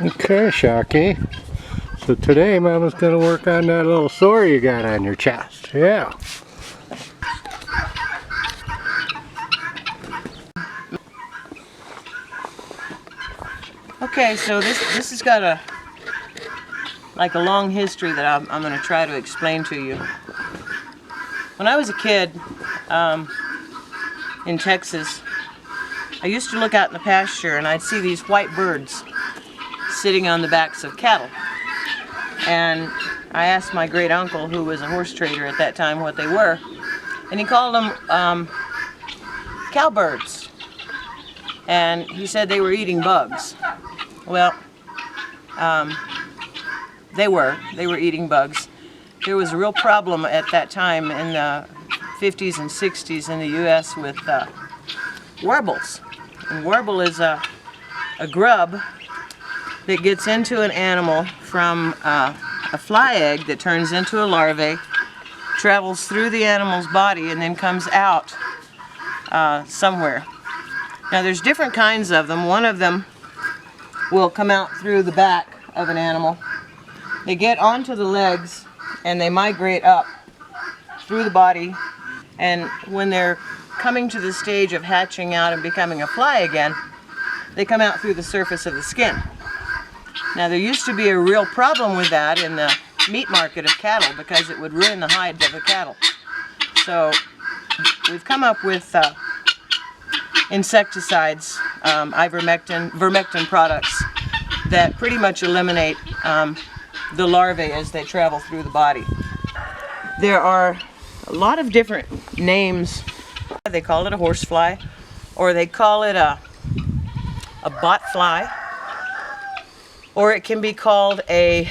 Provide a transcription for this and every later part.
Okay, Shocky. So today Mama's going to work on that little sore you got on your chest. Yeah. Okay, so this has got a long history that I'm going to try to explain to you. When I was a kid in Texas, I used to look out in the pasture and I'd see these white birds sitting on the backs of cattle. And I asked my great uncle, who was a horse trader at that time, what they were, and he called them cowbirds. And he said they were eating bugs. Well, they were eating bugs. There was a real problem at that time in the 50s and 60s in the U.S. with warbles. And warble is a grub that gets into an animal from a fly egg that turns into a larvae, travels through the animal's body, and then comes out somewhere. Now there's different kinds of them. One of them will come out through the back of an animal. They get onto the legs and they migrate up through the body, and when they're coming to the stage of hatching out and becoming a fly again, they come out through the surface of the skin. Now there used to be a real problem with that in the meat market of cattle because it would ruin the hide of the cattle. So we've come up with insecticides, vermectin products that pretty much eliminate the larvae as they travel through the body. There are a lot of different names. They call it a horsefly, or they call it a botfly, or it can be called a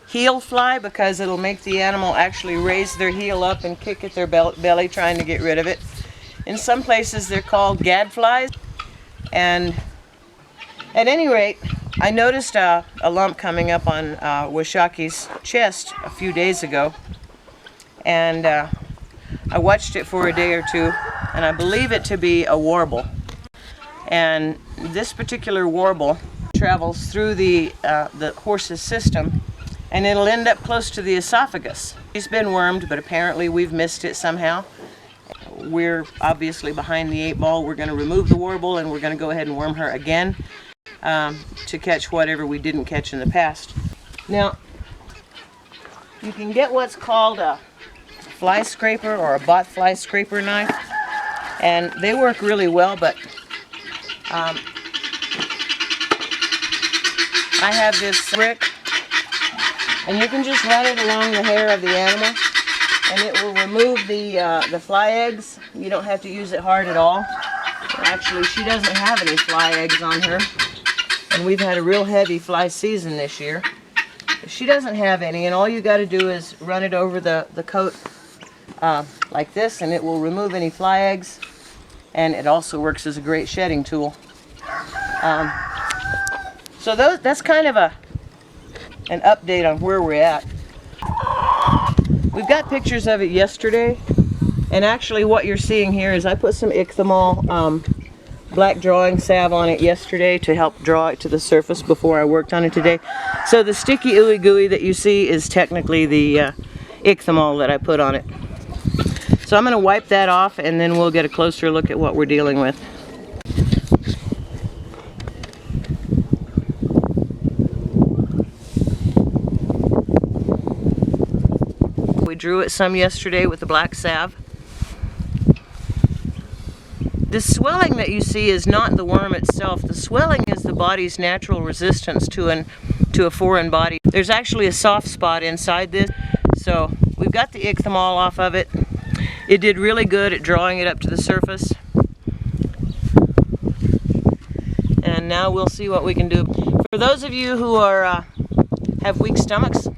heel fly because it'll make the animal actually raise their heel up and kick at their belly trying to get rid of it. In some places they're called gadflies. And at any rate, I noticed a lump coming up on Washaki's chest a few days ago, and I watched it for a day or two, and I believe it to be a warble. And this particular warble travels through the horse's system, and it'll end up close to the esophagus. She's been wormed, but apparently we've missed it somehow. We're obviously behind the 8 ball. We're going to remove the warble, and we're going to go ahead and worm her again to catch whatever we didn't catch in the past. Now, you can get what's called a fly scraper or a bot fly scraper knife, and they work really well, but I have this brick, and you can just run it along the hair of the animal, and it will remove the fly eggs. You don't have to use it hard at all. Actually, she doesn't have any fly eggs on her, and we've had a real heavy fly season this year. She doesn't have any, and all you got to do is run it over the coat like this, and it will remove any fly eggs, and it also works as a great shedding tool. So that's kind of an update on where we're at. We've got pictures of it yesterday, and actually what you're seeing here is I put some ichthymol black drawing salve on it yesterday to help draw it to the surface before I worked on it today. So the sticky ooey gooey that you see is technically the ichthymol that I put on it. So I'm going to wipe that off, and then we'll get a closer look at what we're dealing with. We drew it some yesterday with the black salve. The swelling that you see is not the worm itself. The swelling is the body's natural resistance to a foreign body. There's actually a soft spot inside this. So we've got the ichthymol off of it. It did really good at drawing it up to the surface. And now we'll see what we can do. For those of you who are have weak stomachs,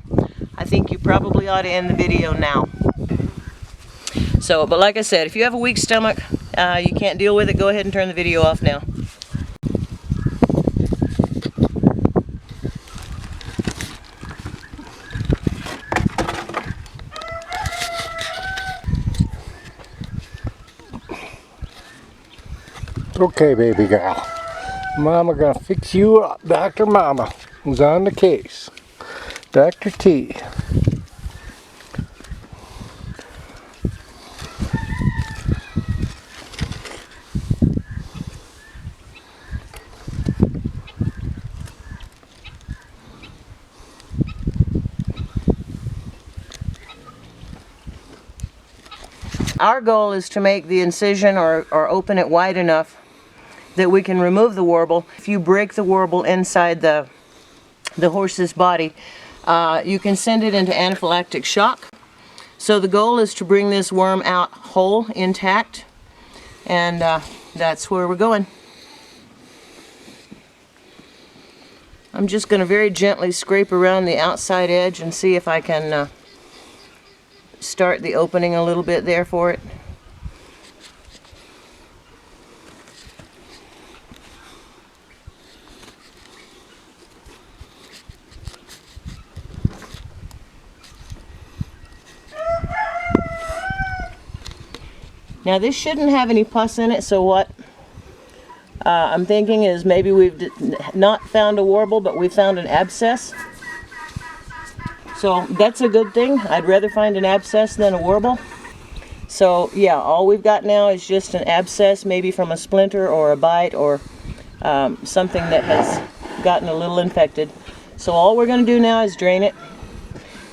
I think you probably ought to end the video now. So, but like I said, if you have a weak stomach, you can't deal with it, go ahead and turn the video off now. Okay, baby girl. Mama gonna fix you up. Dr. Mama is on the case. Dr. T. Our goal is to make the incision or open it wide enough that we can remove the warble. If you break the warble inside the horse's body, you can send it into anaphylactic shock. So the goal is to bring this worm out whole, intact, and that's where we're going. I'm just going to very gently scrape around the outside edge and see if I can start the opening a little bit there for it. Now this shouldn't have any pus in it, so what I'm thinking is maybe we've not found a warble, but we found an abscess. So that's a good thing. I'd rather find an abscess than a warble. So yeah, all we've got now is just an abscess, maybe from a splinter or a bite or something that has gotten a little infected. So all we're going to do now is drain it.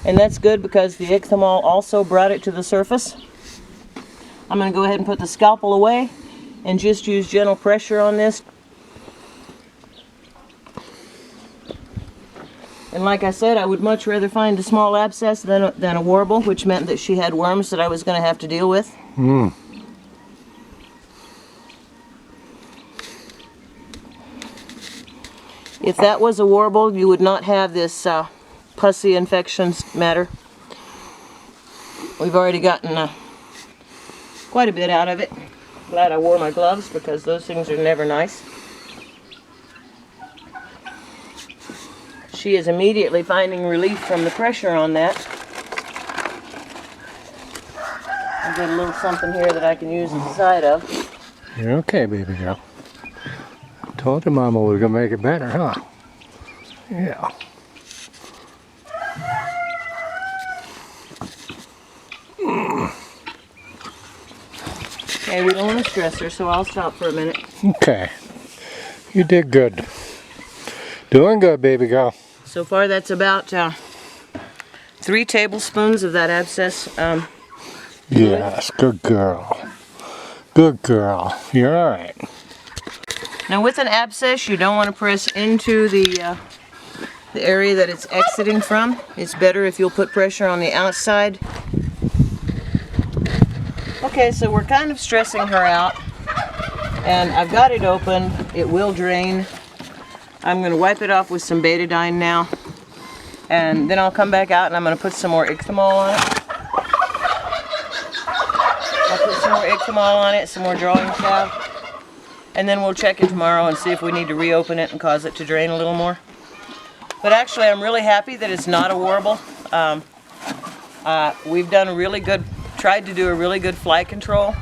And that's good because the ichthymol also brought it to the surface. I'm going to go ahead and put the scalpel away and just use gentle pressure on this. And like I said, I would much rather find a small abscess than a warble, which meant that she had worms that I was going to have to deal with. If that was a warble, you would not have this pussy infections matter. We've already gotten quite a bit out of it. Glad I wore my gloves because those things are never nice. She is immediately finding relief from the pressure on that. I've got a little something here that I can use as a side of. You're okay, baby girl. I told you Mama we were gonna make it better, huh? Yeah. Okay, we don't want to stress her, so I'll stop for a minute. Okay. You did good. Doing good, baby girl. So far that's about 3 tablespoons of that abscess. Yes, good girl. Good girl. You're alright. Now with an abscess, you don't want to press into the area that it's exiting from. It's better if you'll put pressure on the outside. Okay, so we're kind of stressing her out. And I've got it open. It will drain. I'm going to wipe it off with some betadine now. And then I'll come back out and I'm going to put some more ichthymol on it. I'll put some more ichthymol on it, some more drawing salve. And then we'll check it tomorrow and see if we need to reopen it and cause it to drain a little more. But actually I'm really happy that it's not a warble. We've done a really good, tried to do a really good fly control.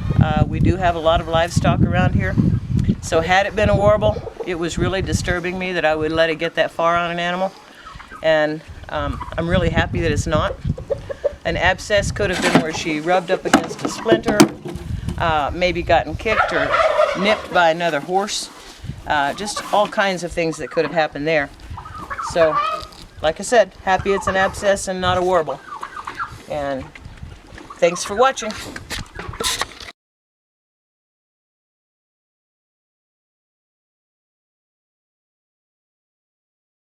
We do have a lot of livestock around here. So had it been a warble, it was really disturbing me that I would let it get that far on an animal. And I'm really happy that it's not. An abscess could have been where she rubbed up against a splinter, maybe gotten kicked or nipped by another horse. Just all kinds of things that could have happened there. So, like I said, happy it's an abscess and not a warble. And thanks for watching.